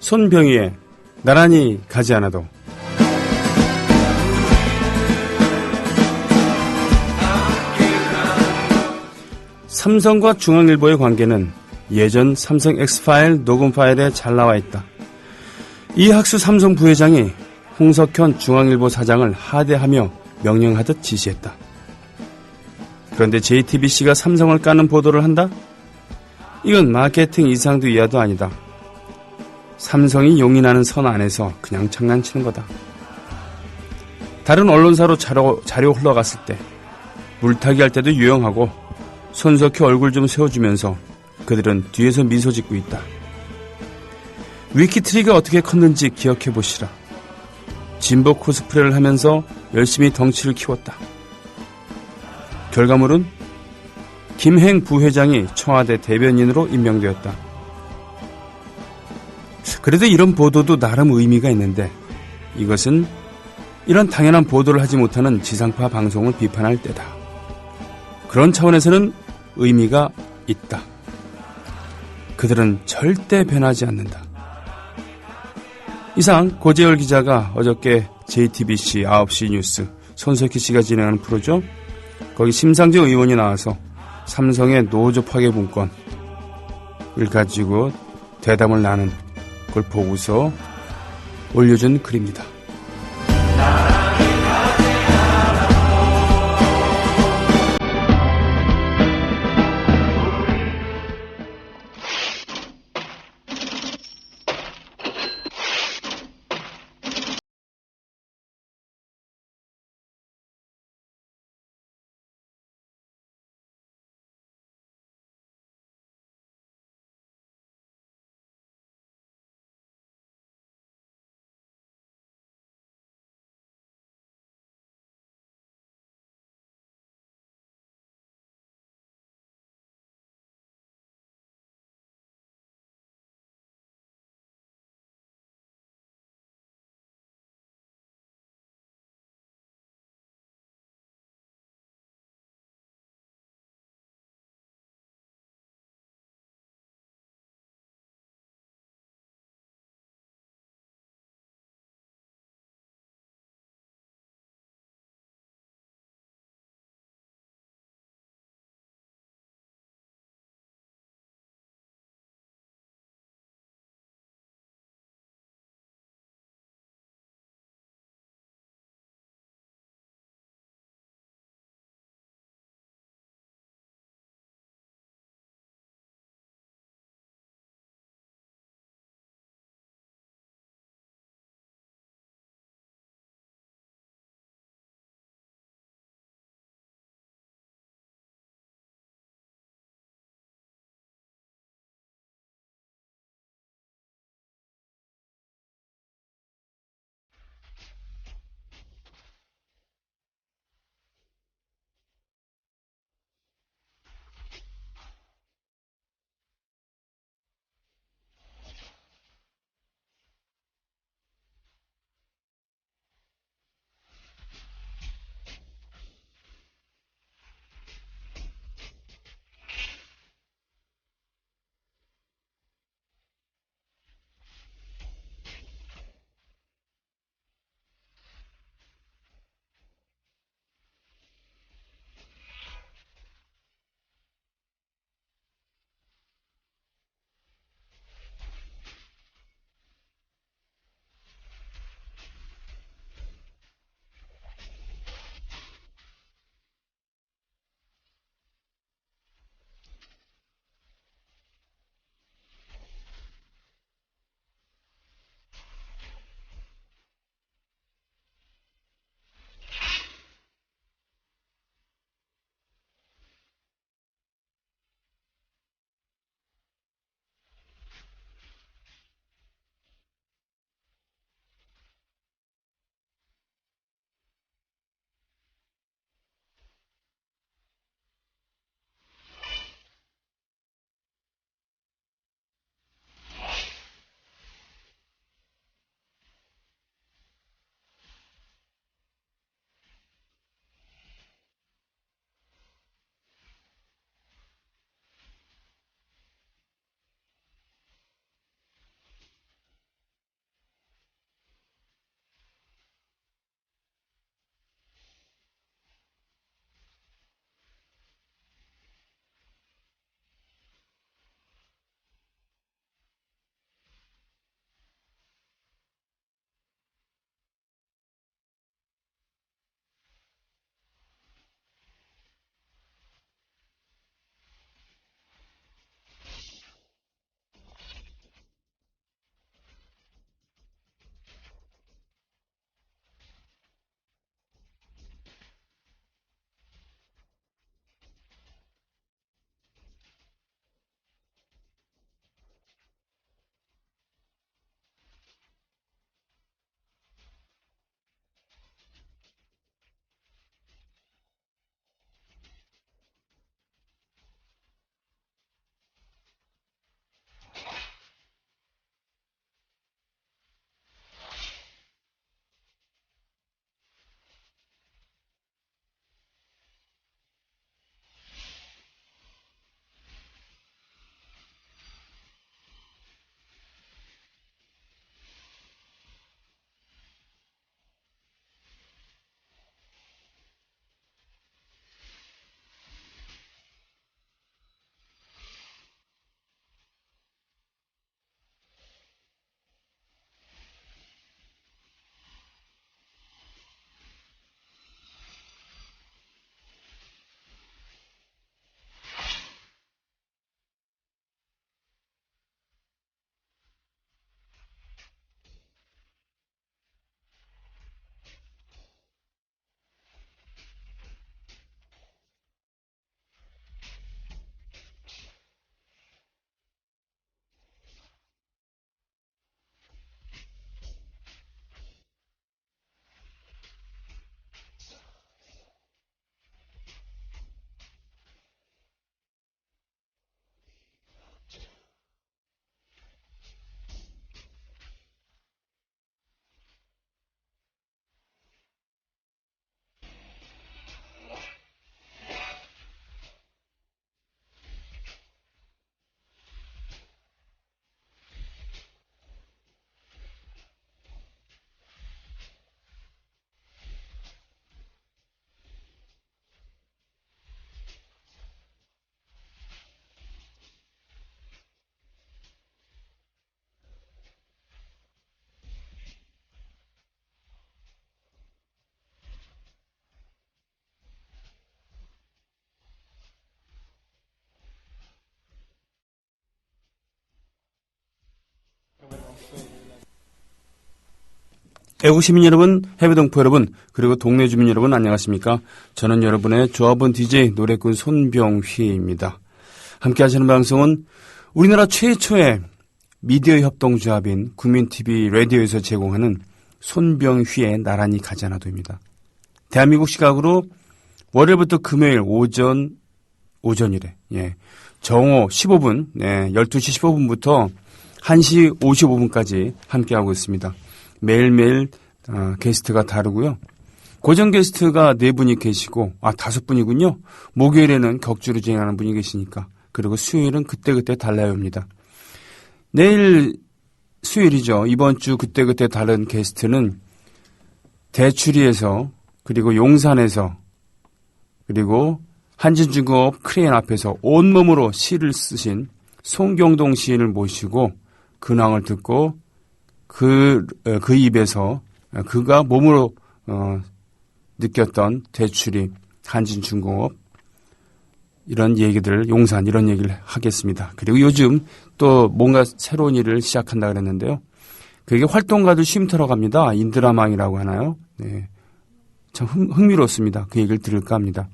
손병희의 나란히 가지 않아도. 삼성과 중앙일보의 관계는 예전 삼성 X파일 녹음 파일에 잘 나와 있다. 이학수 삼성 부회장이 홍석현 중앙일보 사장을 하대하며 명령하듯 지시했다. 그런데 JTBC가 삼성을 까는 보도를 한다? 이건 마케팅 이상도 이하도 아니다. 삼성이 용인하는 선 안에서 그냥 장난치는 거다. 다른 언론사로 자료 흘러갔을 때 물타기 할 때도 유용하고 손석희 얼굴 좀 세워주면서 그들은 뒤에서 미소 짓고 있다. 위키트리가 어떻게 컸는지 기억해보시라. 진보 코스프레를 하면서 열심히 덩치를 키웠다. 결과물은 김행 부회장이 청와대 대변인으로 임명되었다. 그래도 이런 보도도 나름 의미가 있는데 이것은 이런 당연한 보도를 하지 못하는 지상파 방송을 비판할 때다. 그런 차원에서는 의미가 있다. 그들은 절대 변하지 않는다. 이상 고재열 기자가 어저께 JTBC 9시 뉴스 손석희 씨가 진행하는 프로죠. 거기 심상정 의원이 나와서 삼성의 노조 파괴 문건을 가지고 대담을 나눈 그걸 보고서 올려준 글입니다. 애국 시민 여러분, 해외 동포 여러분, 그리고 동네 주민 여러분 안녕하십니까? 저는 여러분의 조합원 DJ 노래꾼 손병휘입니다. 함께 하시는 방송은 우리나라 최초의 미디어 협동조합인 국민TV 라디오에서 제공하는 손병휘의 나란히 가지 않아도입니다. 대한민국 시각으로 월요일부터 금요일 오전이래. 예. 정오 15분, 12시 15분부터 1시 55분까지 함께하고 있습니다. 매일매일 게스트가 다르고요. 고정 게스트가 4분이 계시고 5분이군요. 목요일에는 격주로 진행하는 분이 계시니까. 그리고 수요일은 그때그때 달라요 합니다. 내일 수요일이죠. 이번 주 그때그때 다른 게스트는 대추리에서 그리고 용산에서 그리고 한진중공업 크레인 앞에서 온몸으로 시를 쓰신 송경동 시인을 모시고 근황을 듣고 그 입에서 그가 몸으로 느꼈던 대추리, 한진중공업 이런 얘기들, 용산 이런 얘기를 하겠습니다. 그리고 요즘 또 뭔가 새로운 일을 시작한다 그랬는데요. 그게 활동가들 쉼터로 갑니다. 인드라망이라고 하나요? 네. 참 흥미롭습니다. 그 얘기를 들을까 합니다.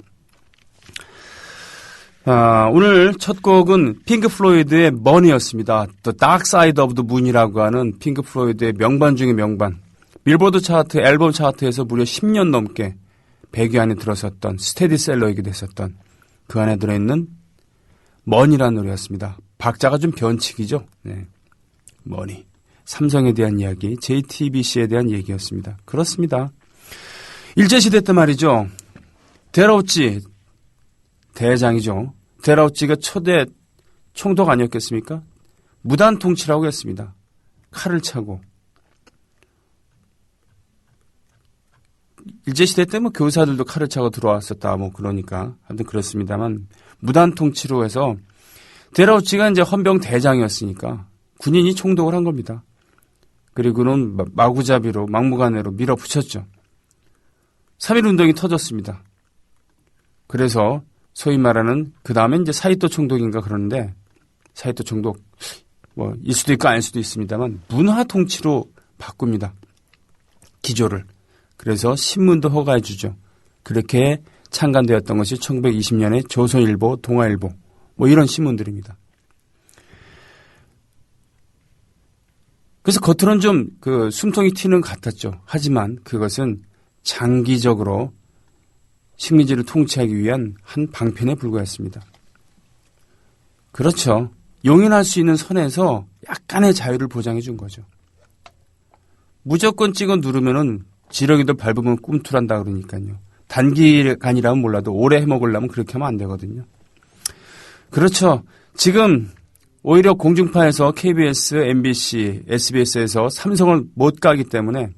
오늘 첫 곡은 핑크 플로이드의 머니였습니다. The Dark Side of the Moon이라고 하는 핑크 플로이드의 명반 중의 명반. 빌보드 차트, 앨범 차트에서 무려 10년 넘게 100위 안에 들어섰던 스테디셀러이기도 했었던 그 안에 들어있는 머니라는 노래였습니다. 박자가 좀 변칙이죠. 네. 머니. 삼성에 대한 이야기, JTBC에 대한 얘기였습니다. 그렇습니다. 일제시대 때 말이죠. 데라우치 대장이죠. 데라우치가 초대 총독 아니었겠습니까? 무단 통치라고 했습니다. 칼을 차고. 일제시대 때 뭐 교사들도 칼을 차고 들어왔었다 뭐 그러니까 아무튼 그렇습니다만 무단 통치로 해서 데라우치가 이제 헌병 대장이었으니까 군인이 총독을 한 겁니다. 그리고는 마구잡이로 막무가내로 밀어붙였죠. 3.1운동이 터졌습니다. 그래서 소위 말하는 그 다음에 이제 사이토 총독인가 그러는데 사이토 총독 뭐 일 수도 있고 아닐 수도 있습니다만 문화 통치로 바꿉니다. 기조를. 그래서 신문도 허가해 주죠. 그렇게 창간되었던 것이 1920년에 조선일보, 동아일보 뭐 이런 신문들입니다. 그래서 겉으로는 좀 그 숨통이 튀는 것 같았죠. 하지만 그것은 장기적으로 식민지를 통치하기 위한 한 방편에 불과했습니다. 그렇죠. 용인할 수 있는 선에서 약간의 자유를 보장해 준 거죠. 무조건 찍어 누르면은 지렁이도 밟으면 꿈틀한다 그러니까요. 단기간이라면 몰라도 오래 해먹으려면 그렇게 하면 안 되거든요. 그렇죠. 지금 오히려 공중파에서 KBS, MBC, SBS에서 삼성을 못 가기 때문에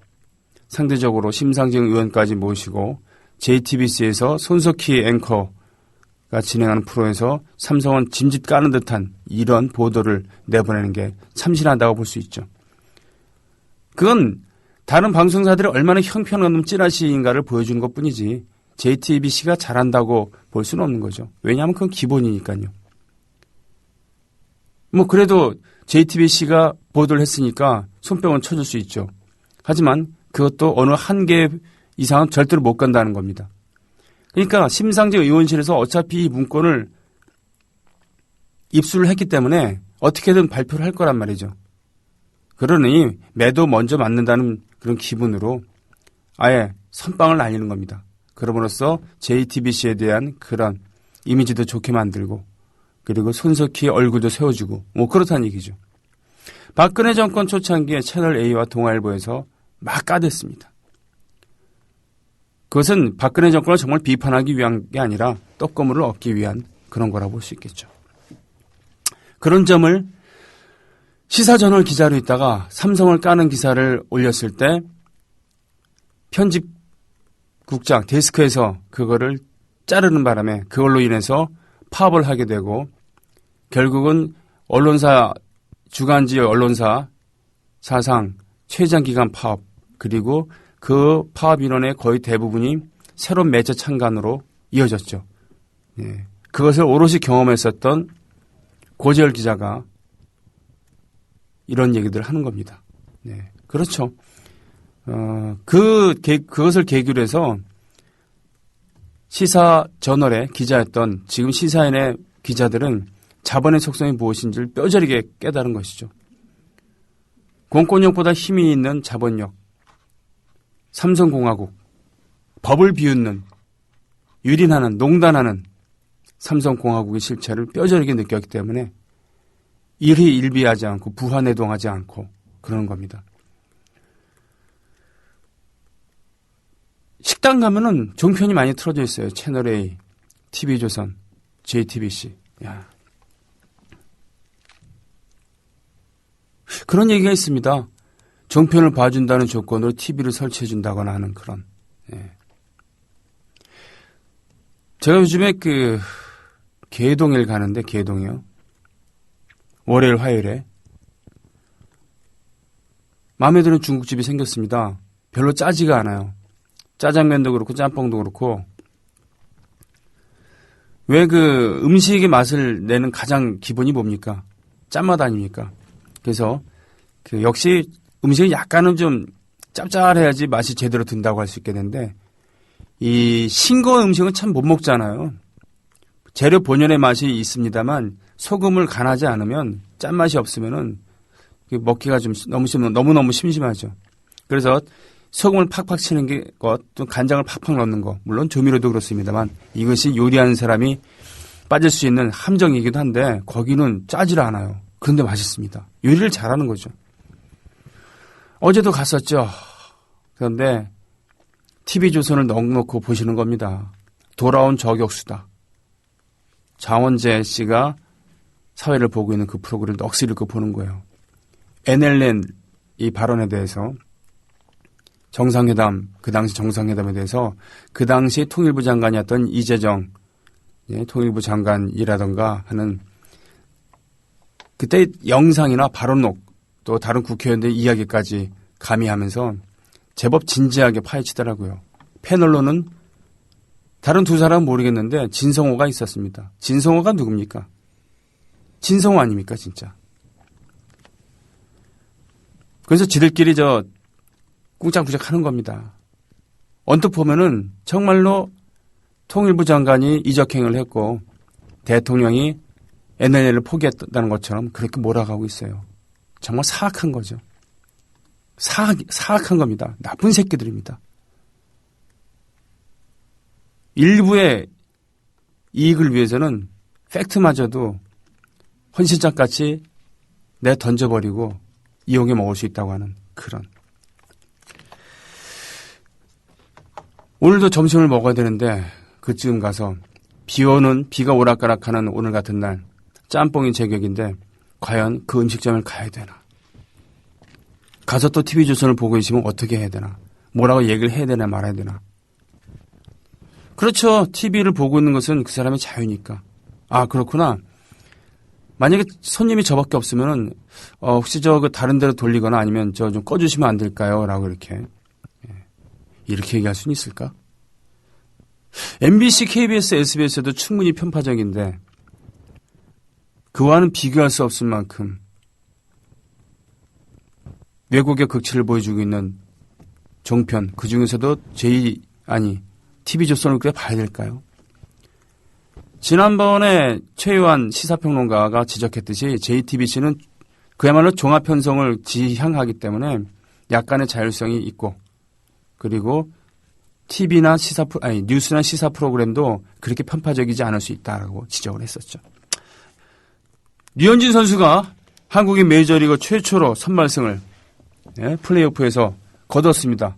상대적으로 심상정 의원까지 모시고 JTBC에서 손석희 앵커가 진행하는 프로에서 삼성은 짐짓 까는 듯한 이런 보도를 내보내는 게 참신하다고 볼 수 있죠. 그건 다른 방송사들이 얼마나 형편없는 찌라시인가를 보여주는 것뿐이지 JTBC가 잘한다고 볼 수는 없는 거죠. 왜냐하면 그건 기본이니까요. 뭐 그래도 JTBC가 보도를 했으니까 손뼉은 쳐줄 수 있죠. 하지만 그것도 어느 한계 이상은 절대로 못 간다는 겁니다. 그러니까 심상정 의원실에서 어차피 이 문건을 입수를 했기 때문에 어떻게든 발표를 할 거란 말이죠. 그러니 매도 먼저 맞는다는 그런 기분으로 아예 선빵을 날리는 겁니다. 그럼으로써 JTBC에 대한 그런 이미지도 좋게 만들고 그리고 손석희 얼굴도 세워주고 뭐 그렇다는 얘기죠. 박근혜 정권 초창기에 채널A와 동아일보에서 막 까댔습니다. 그것은 박근혜 정권을 정말 비판하기 위한 게 아니라 떡고물을 얻기 위한 그런 거라고 볼 수 있겠죠. 그런 점을 시사저널 기자로 있다가 삼성을 까는 기사를 올렸을 때 편집국장 데스크에서 그거를 자르는 바람에 그걸로 인해서 파업을 하게 되고 결국은 언론사 주간지 언론사 사상 최장기간 파업 그리고 그 파업 인원의 거의 대부분이 새로운 매체 창간으로 이어졌죠. 예. 그것을 오롯이 경험했었던 고재열 기자가 이런 얘기들을 하는 겁니다. 네. 그렇죠. 그것을 계기로 해서 시사 저널의 기자였던 지금 시사인의 기자들은 자본의 속성이 무엇인지를 뼈저리게 깨달은 것이죠. 공권력보다 힘이 있는 자본력, 삼성공화국, 법을 비웃는, 유린하는, 농단하는 삼성공화국의 실체를 뼈저리게 느꼈기 때문에 일희일비하지 않고 부하내동하지 않고 그러는 겁니다. 식당 가면은 종편이 많이 틀어져 있어요. 채널A, TV조선, JTBC. 야. 그런 얘기가 있습니다. 종편을 봐준다는 조건으로 TV를 설치해준다거나 하는 그런. 예. 제가 요즘에 개동일 가는데, 개동이요. 월요일, 화요일에. 마음에 드는 중국집이 생겼습니다. 별로 짜지가 않아요. 짜장면도 그렇고, 짬뽕도 그렇고. 왜 음식의 맛을 내는 가장 기본이 뭡니까? 짠맛 아닙니까? 그래서, 역시 음식은 약간은 좀 짭짤해야지 맛이 제대로 든다고 할 수 있겠는데, 이 싱거운 음식은 참 못 먹잖아요. 재료 본연의 맛이 있습니다만 소금을 간하지 않으면 짠맛이 없으면은 먹기가 좀 너무너무 심심하죠. 그래서 소금을 팍팍 치는 것, 또 간장을 팍팍 넣는 것, 물론 조미료도 그렇습니다만 이것이 요리하는 사람이 빠질 수 있는 함정이기도 한데 거기는 짜질 않아요. 그런데 맛있습니다. 요리를 잘하는 거죠. 어제도 갔었죠. 그런데 TV조선을 넉넉히 보시는 겁니다. 돌아온 저격수다. 장원재 씨가 사회를 보고 있는 그 프로그램을 넋을 잃고 보는 거예요. NLL 이 발언에 대해서 정상회담, 그 당시 정상회담에 대해서 그 당시 통일부 장관이었던 이재정 통일부 장관이라던가 하는 그때 영상이나 발언록 또 다른 국회의원들의 이야기까지 가미하면서 제법 진지하게 파헤치더라고요. 패널로는 다른 두 사람은 모르겠는데 진성호가 있었습니다. 진성호가 누굽니까? 진성호 아닙니까 진짜. 그래서 지들끼리 꿍짝꿍짝 하는 겁니다. 언뜻 보면은 정말로 통일부 장관이 이적행위를 했고 대통령이 NLL을 포기했다는 것처럼 그렇게 몰아가고 있어요. 정말 사악한 거죠. 사악한 겁니다. 나쁜 새끼들입니다. 일부의 이익을 위해서는 팩트마저도 헌신짝같이 던져버리고 이용해 먹을 수 있다고 하는 그런. 오늘도 점심을 먹어야 되는데 그쯤 가서 비가 오락가락하는 오늘 같은 날 짬뽕이 제격인데 과연 그 음식점을 가야 되나. 가서 또 TV조선을 보고 있으면 어떻게 해야 되나. 뭐라고 얘기를 해야 되나 말아야 되나. 그렇죠. TV를 보고 있는 것은 그 사람의 자유니까. 아, 그렇구나. 만약에 손님이 저밖에 없으면은, 혹시 다른 데로 돌리거나 아니면 좀 꺼주시면 안 될까요? 라고 이렇게 얘기할 수는 있을까? MBC, KBS, SBS도 충분히 편파적인데, 그와는 비교할 수 없을 만큼 외국의 극치를 보여주고 있는 종편, 그 중에서도 TV조선을 꽤 봐야 될까요? 지난번에 최유한 시사평론가가 지적했듯이 JTBC는 그야말로 종합편성을 지향하기 때문에 약간의 자율성이 있고 그리고 TV나 뉴스나 시사 프로그램도 그렇게 편파적이지 않을 수 있다라고 지적을 했었죠. 류현진 선수가 한국인 메이저리그 최초로 선발승을 플레이오프에서 거뒀습니다.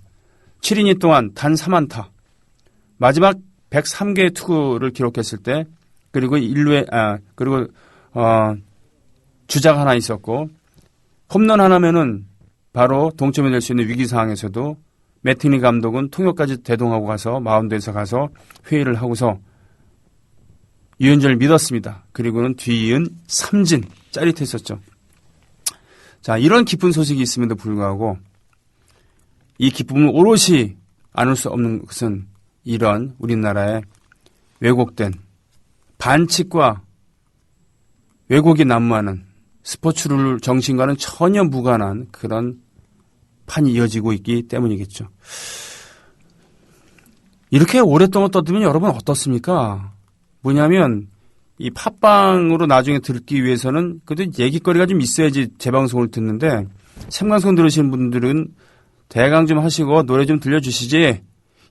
7이닝 동안 단 3안타. 마지막 103개의 투구를 기록했을 때 그리고 주자가 하나 있었고 홈런 하나면은 바로 동점이 될 수 있는 위기 상황에서도 매티니 감독은 통역까지 대동하고 가서 마운드에서 가서 회의를 하고서 유현진을 믿었습니다. 그리고는 뒤이은 삼진 짜릿했었죠. 자, 이런 기쁜 소식이 있음에도 불구하고 이 기쁨을 오롯이 안을 수 없는 것은 이런 우리나라의 왜곡된 반칙과 왜곡이 난무하는 스포츠룰 정신과는 전혀 무관한 그런 판이 이어지고 있기 때문이겠죠. 이렇게 오랫동안 떠들면 여러분 어떻습니까? 뭐냐면 이 팟빵으로 나중에 듣기 위해서는 그래도 얘기거리가 좀 있어야지 재방송을 듣는데 생방송 들으시는 분들은 대강 좀 하시고 노래 좀 들려주시지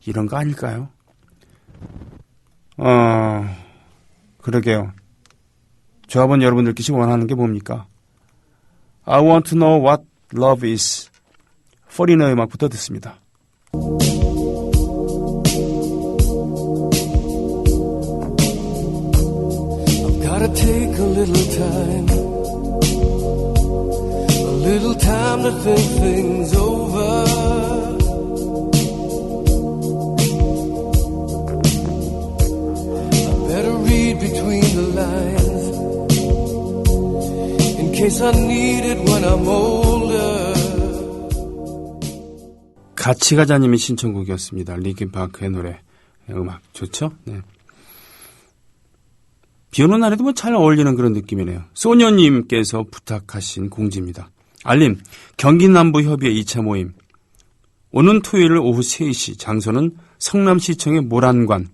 이런 거 아닐까요? 그러게요. 조합원 여러분들께서 원하는 게 뭡니까? I want to know what love is. 포리너 음악부터 듣습니다. I've gotta take a little time to think things over. I better read between the lines in case I need it when I'm older. 가치가자님의 신청곡이었습니다. 리킨 파크의 노래, 음악 좋죠? 네. 비 오는 날에도 뭐 잘 어울리는 그런 느낌이네요. 소녀님께서 부탁하신 공지입니다. 알림, 경기남부협의회 2차 모임. 오는 토요일 오후 3시, 장소는 성남시청의 모란관.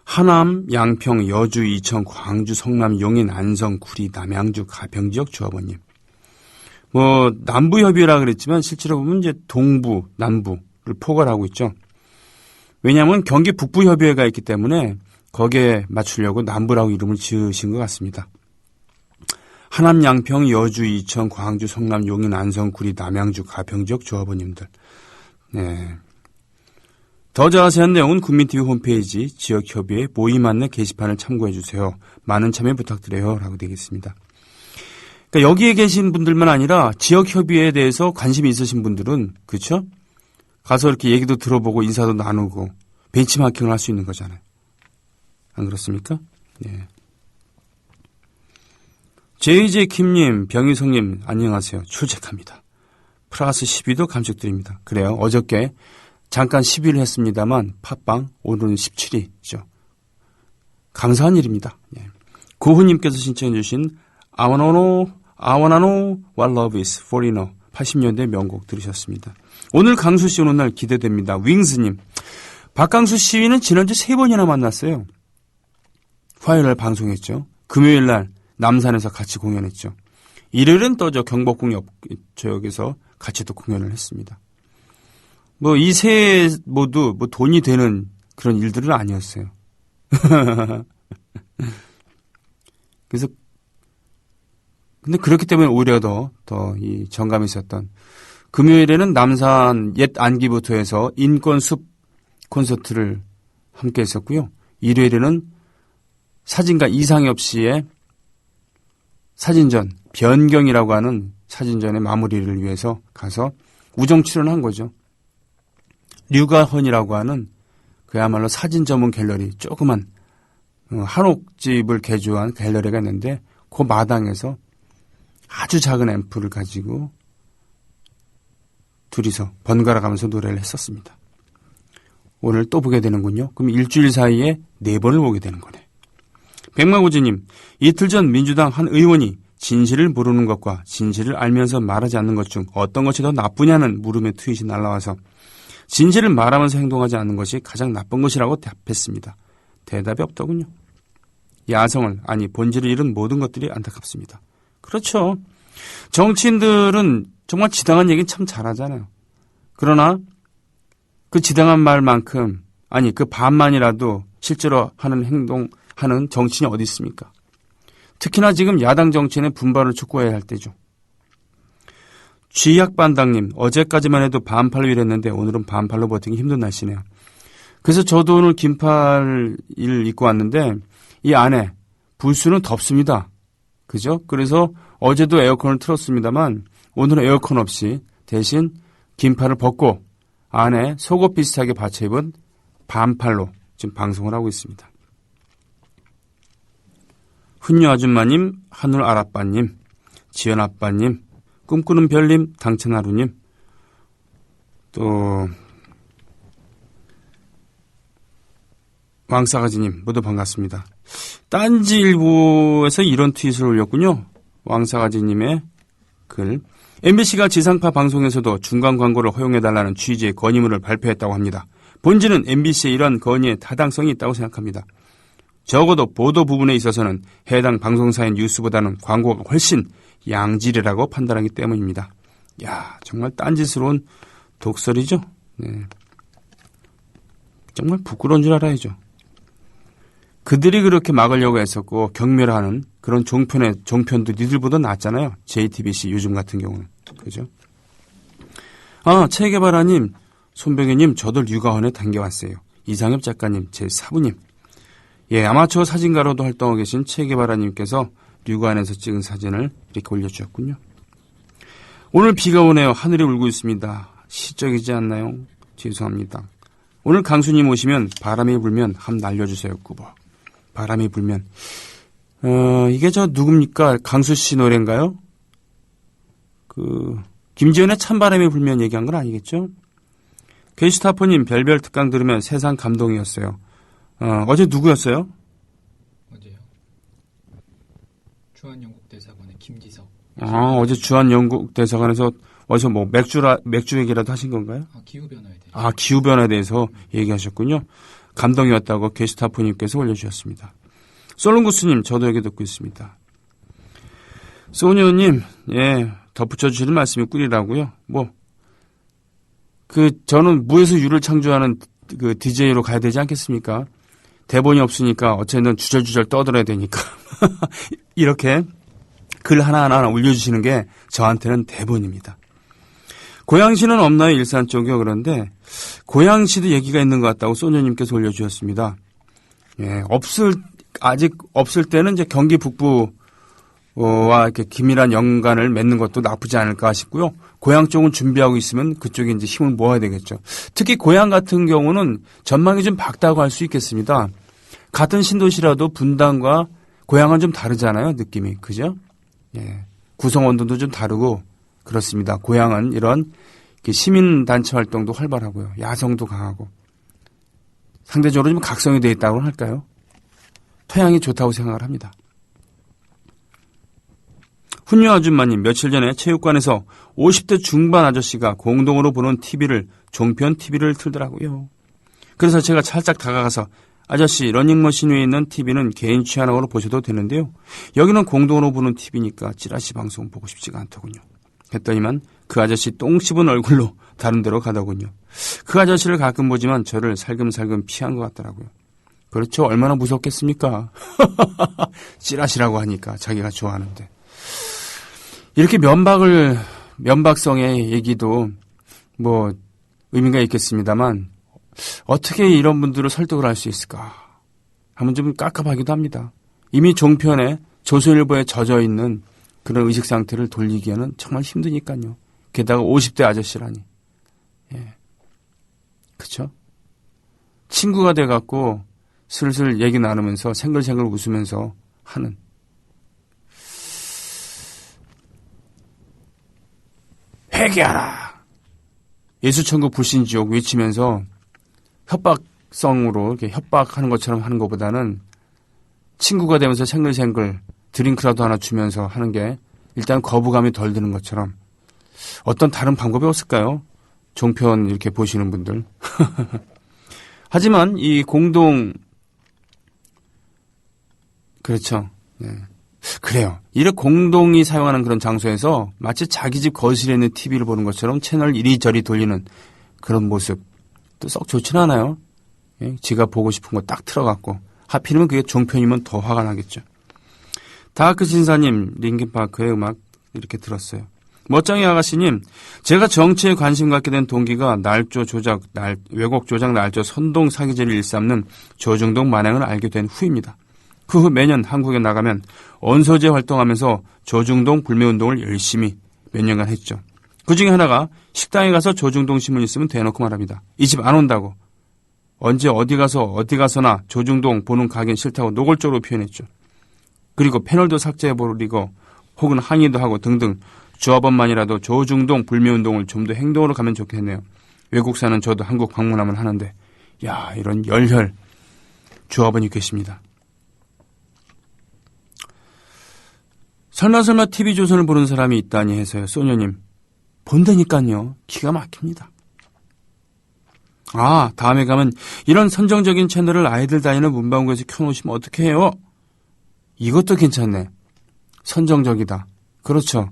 하남, 양평, 여주, 이천, 광주, 성남, 용인, 안성, 구리, 남양주, 가평지역 조합원님. 뭐 남부협의회라 그랬지만 실제로 보면 이제 동부, 남부를 포괄하고 있죠. 왜냐하면 경기 북부협의회가 있기 때문에 거기에 맞추려고 남부라고 이름을 지으신 것 같습니다. 하남, 양평, 여주, 이천, 광주, 성남, 용인, 안성, 구리, 남양주, 가평지역 조합원님들. 네. 더 자세한 내용은 국민TV 홈페이지 지역협의회 모임 안내 게시판을 참고해 주세요. 많은 참여 부탁드려요. 라고 되겠습니다. 그러니까 여기에 계신 분들만 아니라 지역협의회에 대해서 관심이 있으신 분들은 그렇죠? 가서 이렇게 얘기도 들어보고 인사도 나누고 벤치마킹을 할 수 있는 거잖아요. 안 그렇습니까? 네. JJ 킴님, 병희성님 안녕하세요. 출첵합니다. 플러스 12도 감축드립니다. 그래요. 어저께 잠깐 10일 했습니다만 팟빵 오늘은 17일이죠. 감사한 일입니다. 예. 고훈님께서 신청해 주신 I wanna know what love is, foreigner. 80년대 명곡 들으셨습니다. 오늘 강수 씨 오는 날 기대됩니다. 윙스님. 박강수 시위는 지난주 3번이나 만났어요. 화요일 날 방송했죠. 금요일 날 남산에서 같이 공연했죠. 일요일은 또 저 경복궁 옆 지역에서 같이 또 공연을 했습니다. 뭐 이 세 모두 뭐 돈이 되는 그런 일들은 아니었어요. 그래서 근데 그렇기 때문에 오히려 더 이 정감이 있었던 금요일에는 남산 옛 안기부터 해서 인권숲 콘서트를 함께 했었고요. 일요일에는 사진가 이상엽 씨의 사진전, 변경이라고 하는 사진전의 마무리를 위해서 가서 우정 출연한 거죠. 류가헌이라고 하는 그야말로 사진 전문 갤러리, 조그만 한옥집을 개조한 갤러리가 있는데 그 마당에서 아주 작은 앰프를 가지고 둘이서 번갈아 가면서 노래를 했었습니다. 오늘 또 보게 되는군요. 그럼 일주일 사이에 4번을 보게 되는 거네. 백마고지님, 이틀 전 민주당 한 의원이 진실을 모르는 것과 진실을 알면서 말하지 않는 것 중 어떤 것이 더 나쁘냐는 물음의 트윗이 날라와서 진실을 말하면서 행동하지 않는 것이 가장 나쁜 것이라고 답했습니다. 대답이 없더군요. 야성을, 아니 본질을 잃은 모든 것들이 안타깝습니다. 그렇죠. 정치인들은 정말 지당한 얘기는 참 잘하잖아요. 그러나 그 지당한 말만큼, 아니 그 반만이라도 실제로 하는 행동하는 정치인이 어디 있습니까? 특히나 지금 야당 정치인의 분발을 촉구해야 할 때죠. 쥐약반당님, 어제까지만 해도 반팔로 일했는데 오늘은 반팔로 버티기 힘든 날씨네요. 그래서 저도 오늘 긴팔을 입고 왔는데 이 안에 불수는 덥습니다. 그죠? 그래서 어제도 에어컨을 틀었습니다만 오늘은 에어컨 없이 대신 긴팔을 벗고 안에 속옷 비슷하게 받쳐 입은 반팔로 지금 방송을 하고 있습니다. 훈유 아줌마님, 하늘 아라빠님, 지연 아빠님, 꿈꾸는 별님, 당찬 하루님, 또 왕사가지님 모두 반갑습니다. 딴지일보에서 이런 트윗을 올렸군요. 왕사가지님의 글. MBC가 지상파 방송에서도 중간 광고를 허용해달라는 취지의 건의문을 발표했다고 합니다. 본지는 MBC의 이러한 건의에 타당성이 있다고 생각합니다. 적어도 보도 부분에 있어서는 해당 방송사의 뉴스보다는 광고가 훨씬 양질이라고 판단하기 때문입니다. 야, 정말 딴짓스러운 독설이죠. 네. 정말 부끄러운 줄 알아야죠. 그들이 그렇게 막으려고 했었고 경멸하는 그런 종편도 니들보다 낫잖아요. JTBC 요즘 같은 경우는. 그죠? 체계바라님, 손병희님, 저도 류가원에 당겨왔어요. 이상엽 작가님, 제 사부님. 예, 아마추어 사진가로도 활동하고 계신 체계바라님께서 류가원에서 찍은 사진을 이렇게 올려주셨군요. 오늘 비가 오네요. 하늘이 울고 있습니다. 시적이지 않나요? 죄송합니다. 오늘 강수님 오시면 바람이 불면 함 날려주세요. 꾸벅. 바람이 불면. 이게 누굽니까? 강수 씨 노래인가요? 김지연의 찬바람이 불면 얘기한 건 아니겠죠? 게시타포님 별별 특강 들으면 세상 감동이었어요. 어제 누구였어요? 어제요? 주한영국대사관의 김지석. 어제 주한영국대사관에서 어디서 맥주 얘기라도 하신 건가요? 기후변화에 대해서. 기후변화에 대해서 얘기하셨군요. 감동이었다고 게시타포님께서 올려주셨습니다. 솔롱구스님, 저도 여기 듣고 있습니다. 소니오님, 예, 덧붙여주시는 말씀이 꿀이라고요. 저는 무에서 유를 창조하는 DJ로 가야 되지 않겠습니까? 대본이 없으니까 어쨌든 주절주절 떠들어야 되니까. 이렇게 글 하나하나 올려주시는 게 저한테는 대본입니다. 고양시는 없나요? 일산 쪽이요. 그런데 고양시도 얘기가 있는 것 같다고 소녀님께서 올려주셨습니다. 예, 아직 없을 때는 이제 경기 북부와 이렇게 긴밀한 연관을 맺는 것도 나쁘지 않을까 싶고요. 고양 쪽은 준비하고 있으면 그쪽에 이제 힘을 모아야 되겠죠. 특히 고양 같은 경우는 전망이 좀 밝다고 할 수 있겠습니다. 같은 신도시라도 분당과 고양은 좀 다르잖아요. 느낌이. 그죠? 예. 구성 원도도 좀 다르고 그렇습니다. 고양은 이런 시민단체 활동도 활발하고요. 야성도 강하고 상대적으로 좀 각성이 되어 있다고 할까요? 토양이 좋다고 생각을 합니다. 훈녀 아줌마님, 며칠 전에 체육관에서 50대 중반 아저씨가 공동으로 보는 종편 TV를 틀더라고요. 그래서 제가 살짝 다가가서 아저씨, 러닝머신 위에 있는 TV는 개인 취향으로 보셔도 되는데요. 여기는 공동으로 보는 TV니까 찌라시 방송 보고 싶지가 않더군요. 했더니만 그 아저씨 똥 씹은 얼굴로 다른 데로 가더군요. 그 아저씨를 가끔 보지만 저를 살금살금 피한 것 같더라고요. 그렇죠. 얼마나 무섭겠습니까? 찌라시라고 하니까 자기가 좋아하는데. 이렇게 면박성의 얘기도 의미가 있겠습니다만 어떻게 이런 분들을 설득을 할 수 있을까 하면 좀 깝깝하기도 합니다. 이미 종편에 조선일보에 젖어 있는 그런 의식 상태를 돌리기에는 정말 힘드니까요. 게다가 50대 아저씨라니. 예. 그쵸? 친구가 돼갖고 슬슬 얘기 나누면서 생글생글 웃으면서 하는. 회개하라! 예수천국 불신지옥 외치면서 협박성으로 이렇게 협박하는 것처럼 하는 것보다는 친구가 되면서 생글생글 드링크라도 하나 주면서 하는 게 일단 거부감이 덜 드는 것처럼 어떤 다른 방법이 없을까요? 종편 이렇게 보시는 분들. 하지만 이 그렇죠. 네. 그래요. 이렇게 공동이 사용하는 그런 장소에서 마치 자기 집 거실에 있는 TV를 보는 것처럼 채널 이리저리 돌리는 그런 모습 또 썩 좋진 않아요. 예? 지가 보고 싶은 거 딱 틀어갖고 하필이면 그게 종편이면 더 화가 나겠죠. 다하크 신사님, 링킨파크의 음악 이렇게 들었어요. 멋쟁이 아가씨님, 제가 정치에 관심 갖게 된 동기가 왜곡 조작 날조 선동 사기죄를 일삼는 조중동 만행을 알게 된 후입니다. 그 후 매년 한국에 나가면 언서제 활동하면서 조중동 불매운동을 열심히 몇 년간 했죠. 그 중에 하나가 식당에 가서 조중동 신문 있으면 대놓고 말합니다. 이 집 안 온다고. 언제 어디 가서나 조중동 보는 가긴 싫다고 노골적으로 표현했죠. 그리고 패널도 삭제해버리고 혹은 항의도 하고 등등 조합원만이라도 조중동 불매운동을 좀 더 행동으로 가면 좋겠네요. 외국 사는 저도 한국 방문하면 하는데 이런 열혈 조합원이 계십니다. 설마 TV조선을 보는 사람이 있다니 해서요. 소녀님, 본다니까요. 기가 막힙니다. 아, 다음에 가면 이런 선정적인 채널을 아이들 다니는 문방구에서 켜놓으시면 어떻게 해요? 이것도 괜찮네. 선정적이다. 그렇죠.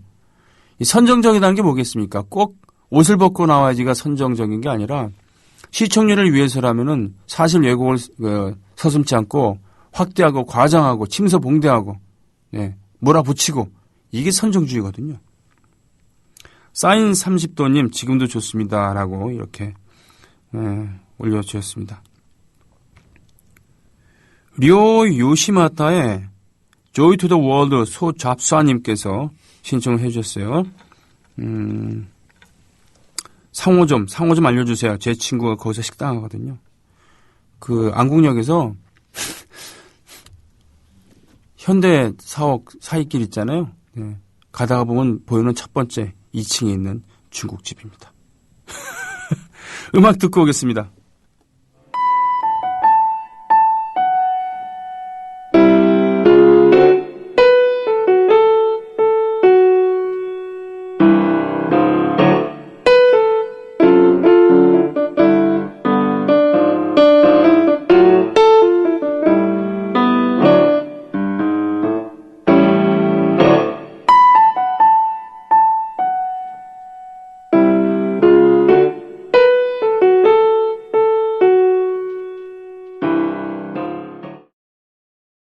이 선정적이라는 게 뭐겠습니까? 꼭 옷을 벗고 나와야지가 선정적인 게 아니라 시청률을 위해서라면은 사실 왜곡을 서슴지 않고 확대하고 과장하고 침서봉대하고 몰아붙이고 이게 선정주의거든요. 사인 30도님 지금도 좋습니다. 라고 이렇게 올려주셨습니다. 료 요시마타의 조이 투 더 월드 소잡사님께서 신청을 해주셨어요. 상호 좀 알려주세요. 제 친구가 거기서 식당 하거든요. 그 안국역에서 현대 사옥 사이길 있잖아요. 네. 가다가 보면 보이는 첫 번째 2층에 있는 중국집입니다. 음악 듣고 오겠습니다.